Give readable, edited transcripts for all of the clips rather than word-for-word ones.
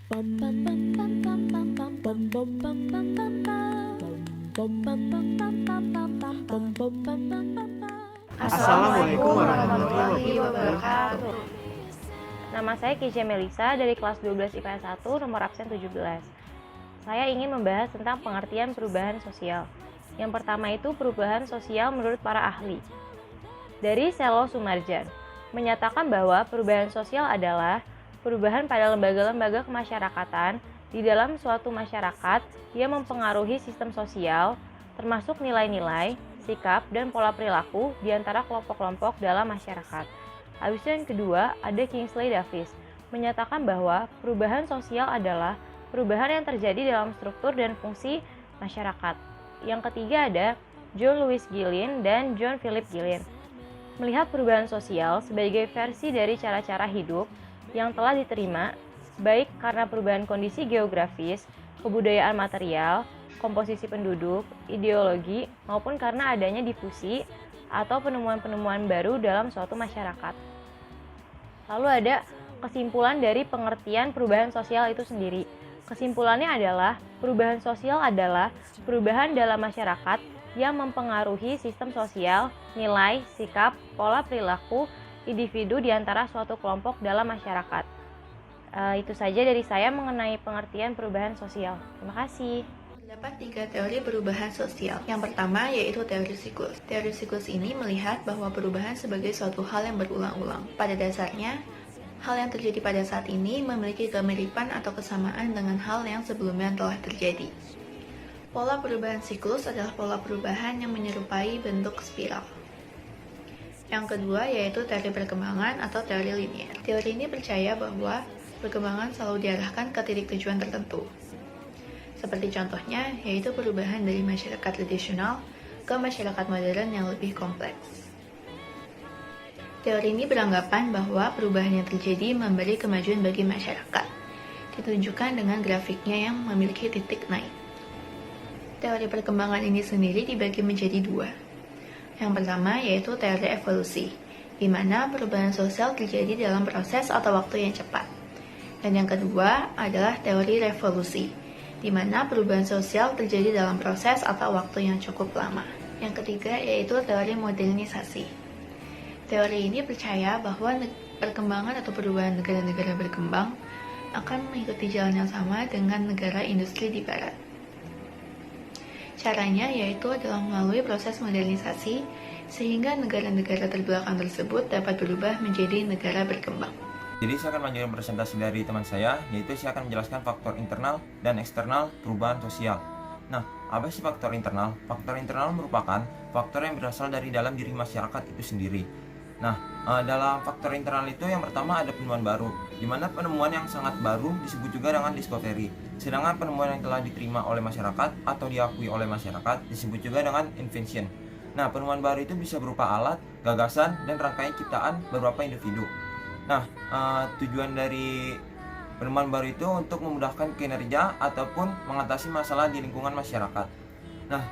Assalamualaikum warahmatullahi wabarakatuh. Nama saya Kisha Melisa dari kelas 12 IPS 1 nomor absen 17. Saya ingin membahas tentang pengertian perubahan sosial. Yang pertama itu perubahan sosial menurut para ahli. Dari Selo Sumarjan, menyatakan bahwa perubahan sosial adalah perubahan pada lembaga-lembaga kemasyarakatan di dalam suatu masyarakat yang mempengaruhi sistem sosial, termasuk nilai-nilai, sikap, dan pola perilaku di antara kelompok-kelompok dalam masyarakat. Habis itu yang kedua, ada Kingsley Davis, menyatakan bahwa perubahan sosial adalah perubahan yang terjadi dalam struktur dan fungsi masyarakat. Yang ketiga ada John Lewis Gillin dan John Philip Gillin, melihat perubahan sosial sebagai versi dari cara-cara hidup yang telah diterima, baik karena perubahan kondisi geografis, kebudayaan material, komposisi penduduk, ideologi, maupun karena adanya difusi atau penemuan-penemuan baru dalam suatu masyarakat. Lalu ada kesimpulan dari pengertian perubahan sosial itu sendiri. Kesimpulannya adalah perubahan sosial adalah perubahan dalam masyarakat yang mempengaruhi sistem sosial, nilai, sikap, pola perilaku individu di antara suatu kelompok dalam masyarakat. Itu saja dari saya mengenai pengertian perubahan sosial. Terima kasih. Terdapat 3 teori perubahan sosial. Yang pertama yaitu teori siklus. Teori siklus ini melihat bahwa perubahan sebagai suatu hal yang berulang-ulang. Pada dasarnya, hal yang terjadi pada saat ini memiliki kemiripan atau kesamaan dengan hal yang sebelumnya telah terjadi. Pola perubahan siklus adalah pola perubahan yang menyerupai bentuk spiral. Yang kedua yaitu teori perkembangan atau teori linier. Teori ini percaya bahwa perkembangan selalu diarahkan ke titik tujuan tertentu. Seperti contohnya, yaitu perubahan dari masyarakat tradisional ke masyarakat modern yang lebih kompleks. Teori ini beranggapan bahwa perubahan yang terjadi memberi kemajuan bagi masyarakat, ditunjukkan dengan grafiknya yang memiliki titik naik. Teori perkembangan ini sendiri dibagi menjadi 2. Yang pertama yaitu teori evolusi, di mana perubahan sosial terjadi dalam proses atau waktu yang cepat. Dan yang kedua adalah teori revolusi, di mana perubahan sosial terjadi dalam proses atau waktu yang cukup lama. Yang ketiga yaitu teori modernisasi. Teori ini percaya bahwa perkembangan atau perubahan negara-negara berkembang akan mengikuti jalan yang sama dengan negara industri di barat. Caranya yaitu adalah melalui proses modernisasi sehingga negara-negara terbelakang tersebut dapat berubah menjadi negara berkembang. Jadi saya akan melanjutkan presentasi dari teman saya, yaitu saya akan menjelaskan faktor internal dan eksternal perubahan sosial. Nah, apa sih faktor internal? Faktor internal merupakan faktor yang berasal dari dalam diri masyarakat itu sendiri. Nah, dalam faktor internal itu yang pertama ada penemuan baru, di mana penemuan yang sangat baru disebut juga dengan discovery. Sedangkan penemuan yang telah diterima oleh masyarakat atau diakui oleh masyarakat disebut juga dengan invention. Nah, penemuan baru itu bisa berupa alat, gagasan, dan rangkaian ciptaan beberapa individu. Nah, tujuan dari penemuan baru itu untuk memudahkan kinerja ataupun mengatasi masalah di lingkungan masyarakat. Nah,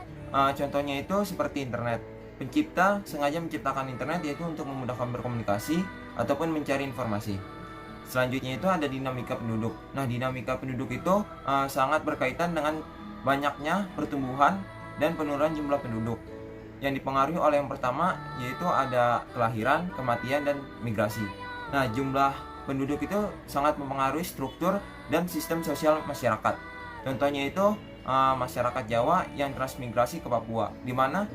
contohnya itu seperti internet. Pencipta sengaja menciptakan internet yaitu untuk memudahkan berkomunikasi ataupun mencari informasi. Selanjutnya itu ada dinamika penduduk. Nah, dinamika penduduk itu sangat berkaitan dengan banyaknya pertumbuhan dan penurunan jumlah penduduk, yang dipengaruhi oleh yang pertama yaitu ada kelahiran, kematian, dan migrasi. Nah, jumlah penduduk itu sangat mempengaruhi struktur dan sistem sosial masyarakat. Contohnya itu masyarakat Jawa yang transmigrasi ke Papua, di mana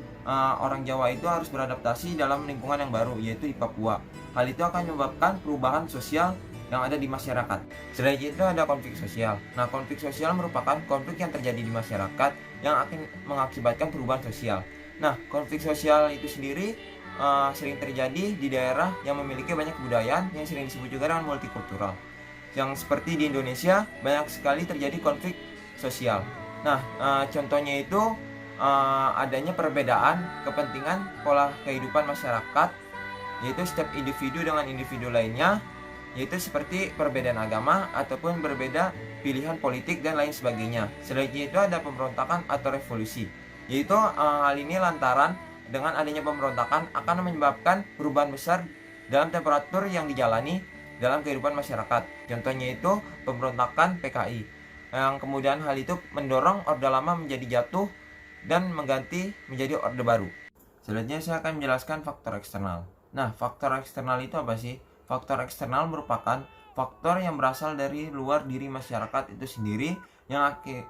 orang Jawa itu harus beradaptasi dalam lingkungan yang baru, yaitu di Papua. Hal itu akan menyebabkan perubahan sosial yang ada di masyarakat. Selain itu ada konflik sosial. Nah, konflik sosial merupakan konflik yang terjadi di masyarakat yang akan mengakibatkan perubahan sosial. Nah, konflik sosial itu sendiri sering terjadi di daerah yang memiliki banyak kebudayaan yang sering disebut juga dengan multikultural. Yang seperti di Indonesia banyak sekali terjadi konflik sosial. Nah, contohnya itu adanya perbedaan kepentingan pola kehidupan masyarakat, yaitu setiap individu dengan individu lainnya, yaitu seperti perbedaan agama ataupun berbeda pilihan politik dan lain sebagainya. Selanjutnya itu ada pemberontakan atau revolusi, yaitu hal ini lantaran dengan adanya pemberontakan akan menyebabkan perubahan besar dalam temperatur yang dijalani dalam kehidupan masyarakat. Contohnya itu pemberontakan PKI, yang kemudian hal itu mendorong Orde Lama menjadi jatuh dan mengganti menjadi Orde Baru. Selanjutnya saya akan menjelaskan faktor eksternal. Nah, faktor eksternal itu apa sih? Faktor eksternal merupakan faktor yang berasal dari luar diri masyarakat itu sendiri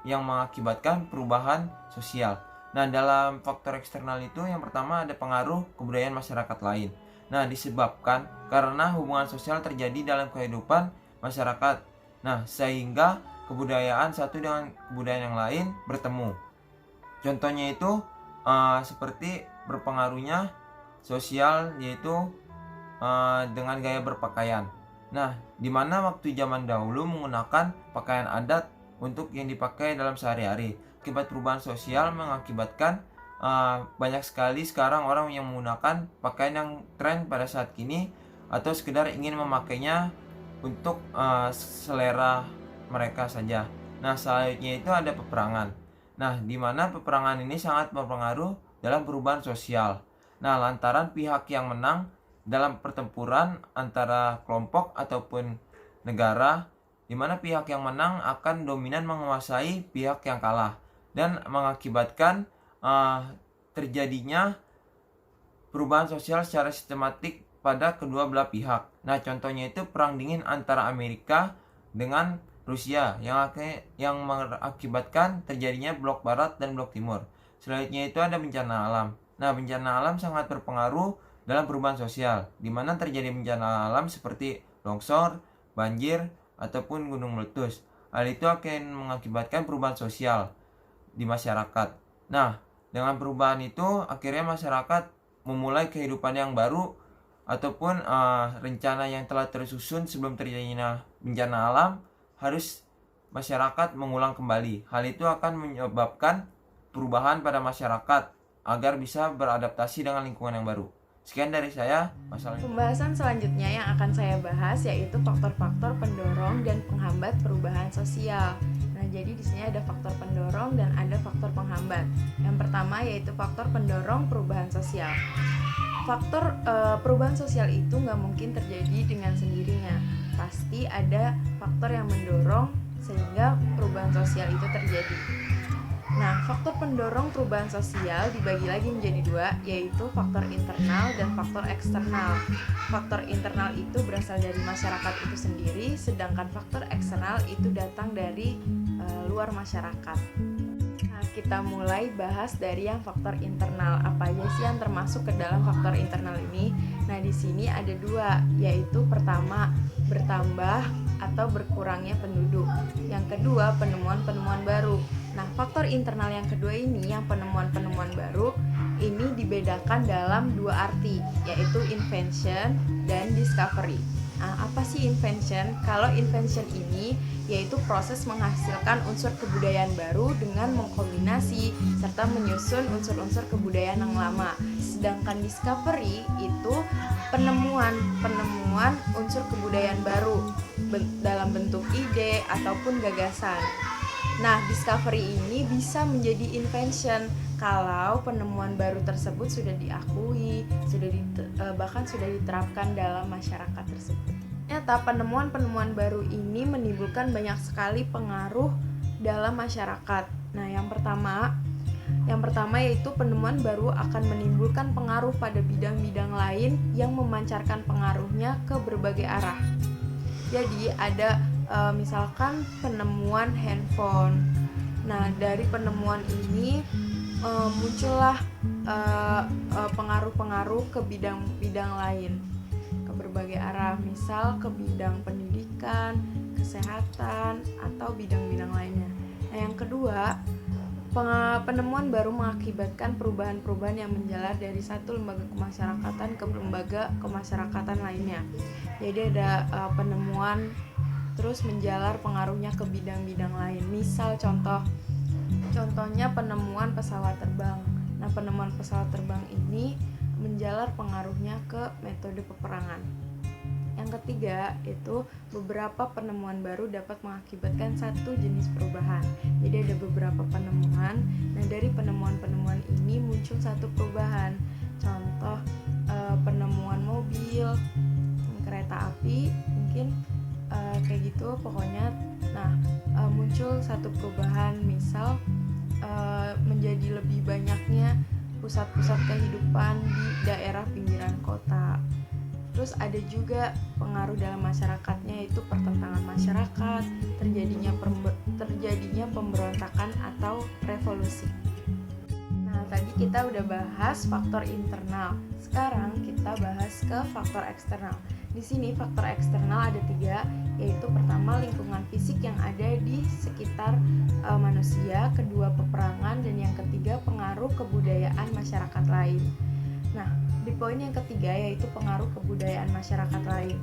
yang mengakibatkan perubahan sosial. Nah, dalam faktor eksternal itu yang pertama ada pengaruh kebudayaan masyarakat lain. Nah, disebabkan karena hubungan sosial terjadi dalam kehidupan masyarakat. Nah, sehingga kebudayaan satu dengan kebudayaan yang lain bertemu. Contohnya itu seperti berpengaruhnya sosial, yaitu dengan gaya berpakaian. Nah, di mana waktu zaman dahulu menggunakan pakaian adat untuk yang dipakai dalam sehari-hari. Akibat perubahan sosial mengakibatkan banyak sekali sekarang orang yang menggunakan pakaian yang tren pada saat kini atau sekedar ingin memakainya untuk selera mereka saja. Nah, selanjutnya itu ada peperangan. Nah, di mana peperangan ini sangat berpengaruh dalam perubahan sosial. Nah, lantaran pihak yang menang dalam pertempuran antara kelompok ataupun negara, di mana pihak yang menang akan dominan menguasai pihak yang kalah dan mengakibatkan terjadinya perubahan sosial secara sistematik pada kedua belah pihak. Nah, contohnya itu perang dingin antara Amerika dengan Rusia yang mengakibatkan terjadinya blok barat dan blok timur. Selanjutnya itu ada bencana alam. Nah, bencana alam sangat berpengaruh dalam perubahan sosial, di mana terjadi bencana alam seperti longsor, banjir, ataupun gunung meletus. Hal itu akan mengakibatkan perubahan sosial di masyarakat. Nah, dengan perubahan itu akhirnya masyarakat memulai kehidupan yang baru ataupun rencana yang telah tersusun sebelum terjadinya bencana alam harus masyarakat mengulang kembali. Hal itu akan menyebabkan perubahan pada masyarakat agar bisa beradaptasi dengan lingkungan yang baru. Sekian dari saya, masalah. Pembahasan selanjutnya yang akan saya bahas yaitu faktor-faktor pendorong dan penghambat perubahan sosial. Nah, jadi di sini ada faktor pendorong dan ada faktor penghambat. Yang pertama yaitu faktor pendorong perubahan sosial. Faktor perubahan sosial itu nggak mungkin terjadi dengan sendirinya. Pasti ada faktor yang mendorong sehingga perubahan sosial itu terjadi. Nah, faktor pendorong perubahan sosial dibagi lagi menjadi dua, yaitu faktor internal dan faktor eksternal. Faktor internal itu berasal dari masyarakat itu sendiri, sedangkan faktor eksternal itu datang dari luar masyarakat. Nah, kita mulai bahas dari yang faktor internal. Apa aja sih yang termasuk ke dalam faktor internal ini? Nah, di sini ada dua, yaitu pertama, bertambah atau berkurangnya penduduk. Yang kedua, penemuan-penemuan baru. Nah, faktor internal yang kedua ini, yang penemuan-penemuan baru, ini dibedakan dalam dua arti, yaitu invention dan discovery. Nah, apa sih invention? Kalau invention ini yaitu proses menghasilkan unsur kebudayaan baru dengan mengkombinasi serta menyusun unsur-unsur kebudayaan yang lama. Sedangkan discovery itu penemuan unsur kebudayaan baru dalam bentuk ide ataupun gagasan. Nah, discovery ini bisa menjadi invention kalau penemuan baru tersebut sudah diakui, bahkan sudah diterapkan dalam masyarakat tersebut. Ternyata penemuan-penemuan baru ini menimbulkan banyak sekali pengaruh dalam masyarakat. Nah, yang pertama yaitu penemuan baru akan menimbulkan pengaruh pada bidang-bidang lain yang memancarkan pengaruhnya ke berbagai arah. Jadi ada misalkan penemuan handphone. Nah, dari penemuan ini muncullah pengaruh-pengaruh ke bidang-bidang lain, ke berbagai arah, misal ke bidang pendidikan, kesehatan, atau bidang-bidang lainnya. Nah, yang kedua, penemuan baru mengakibatkan perubahan-perubahan yang menjalar dari satu lembaga kemasyarakatan ke lembaga kemasyarakatan lainnya. Jadi ada penemuan terus menjalar pengaruhnya ke bidang-bidang lain. Misal contohnya penemuan pesawat terbang. Nah, penemuan pesawat terbang ini menjalar pengaruhnya ke metode peperangan. Yang ketiga, itu beberapa penemuan baru dapat mengakibatkan satu jenis perubahan. Jadi ada beberapa penemuan. Nah, dari penemuan-penemuan ini muncul satu perubahan. Contoh penemuan mobil, kereta api, mungkin kayak gitu pokoknya. Nah, muncul satu perubahan, misal menjadi lebih banyaknya pusat-pusat kehidupan di daerah pinggiran kota. Terus ada juga pengaruh dalam masyarakatnya, yaitu pertentangan masyarakat, terjadinya pemberontakan atau revolusi. Nah, tadi kita udah bahas faktor internal. Sekarang kita bahas ke faktor eksternal. Di sini faktor eksternal ada 3, yaitu pertama lingkungan fisik yang ada di sekitar manusia, kedua peperangan, dan yang ketiga pengaruh kebudayaan masyarakat lain. Nah, di poin yang ketiga yaitu pengaruh kebudayaan masyarakat lain.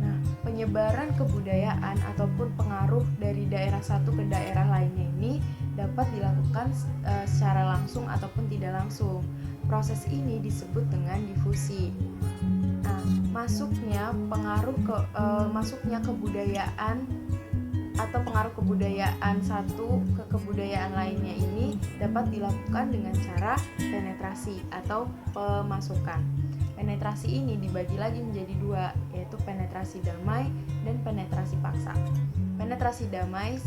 Nah, penyebaran kebudayaan ataupun pengaruh dari daerah satu ke daerah lainnya ini dapat dilakukan secara langsung ataupun tidak langsung. Proses ini disebut dengan difusi. Nah, masuknya kebudayaan atau pengaruh kebudayaan satu ke kebudayaan lainnya ini dapat dilakukan dengan cara penetrasi atau pemasukan. Penetrasi ini dibagi lagi menjadi 2, yaitu penetrasi damai dan penetrasi paksa. Penetrasi damai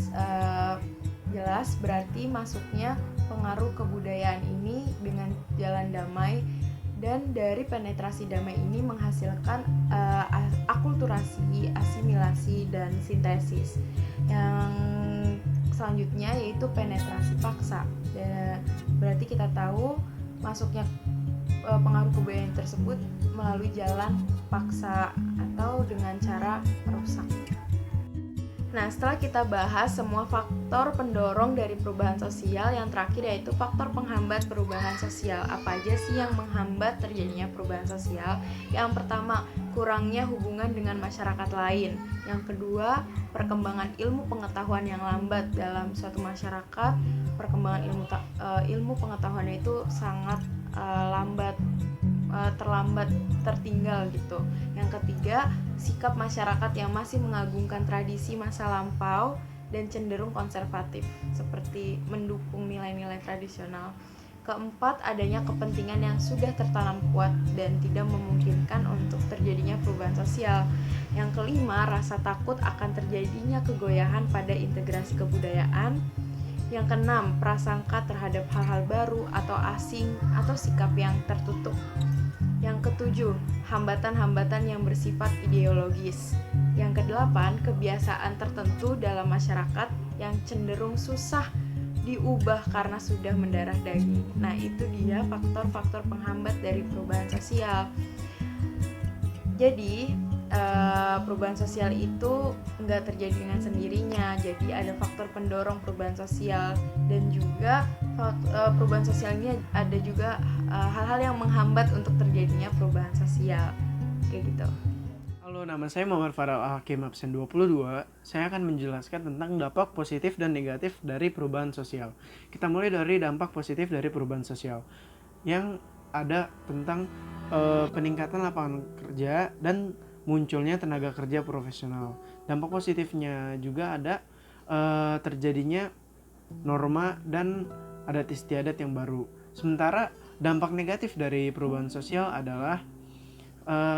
jelas berarti masuknya pengaruh kebudayaan ini dengan jalan damai, dan dari penetrasi damai ini menghasilkan akulturasi, asimilasi, dan sintesis. Yang selanjutnya yaitu penetrasi paksa. Berarti kita tahu masuknya pengaruh kebudayaan tersebut melalui jalan paksa atau dengan cara merusak. Nah, setelah kita bahas semua faktor pendorong dari perubahan sosial, yang terakhir yaitu faktor penghambat perubahan sosial. Apa aja sih yang menghambat terjadinya perubahan sosial? Yang pertama, kurangnya hubungan dengan masyarakat lain. Yang kedua, perkembangan ilmu pengetahuan yang lambat dalam suatu masyarakat. Perkembangan ilmu pengetahuan itu sangat tertinggal gitu. Yang ketiga, sikap masyarakat yang masih mengagungkan tradisi masa lampau dan cenderung konservatif, seperti mendukung nilai-nilai tradisional. Keempat, adanya kepentingan yang sudah tertanam kuat dan tidak memungkinkan untuk terjadinya perubahan sosial. Yang kelima, rasa takut akan terjadinya kegoyahan pada integrasi kebudayaan. Yang keenam, prasangka terhadap hal-hal baru atau asing atau sikap yang tertutup. Yang ketujuh, hambatan-hambatan yang bersifat ideologis. Yang kedelapan, kebiasaan tertentu dalam masyarakat yang cenderung susah diubah karena sudah mendarah daging. Nah, itu dia faktor-faktor penghambat dari perubahan sosial. Jadi, perubahan sosial itu enggak terjadi dengan sendirinya. Jadi ada faktor pendorong perubahan sosial, dan juga perubahan sosial ini ada juga hal-hal yang menghambat untuk terjadinya perubahan sosial. Kayak gitu. Halo, nama saya Muhammad Farel Hakim, absen 22. Saya akan menjelaskan tentang dampak positif dan negatif dari perubahan sosial. Kita mulai dari dampak positif dari perubahan sosial, yang ada tentang peningkatan lapangan kerja dan munculnya tenaga kerja profesional. Dampak positifnya juga ada terjadinya norma dan adat istiadat yang baru. Sementara dampak negatif dari perubahan sosial adalah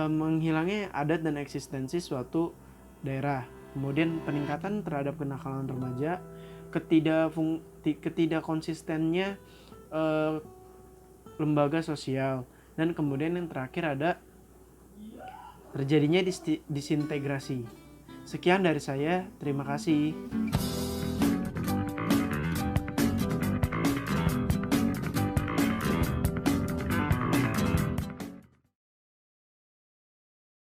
menghilangnya adat dan eksistensi suatu daerah. Kemudian peningkatan terhadap kenakalan remaja, ketidakkonsistennya lembaga sosial, dan kemudian yang terakhir ada terjadinya disintegrasi. Sekian dari saya, terima kasih.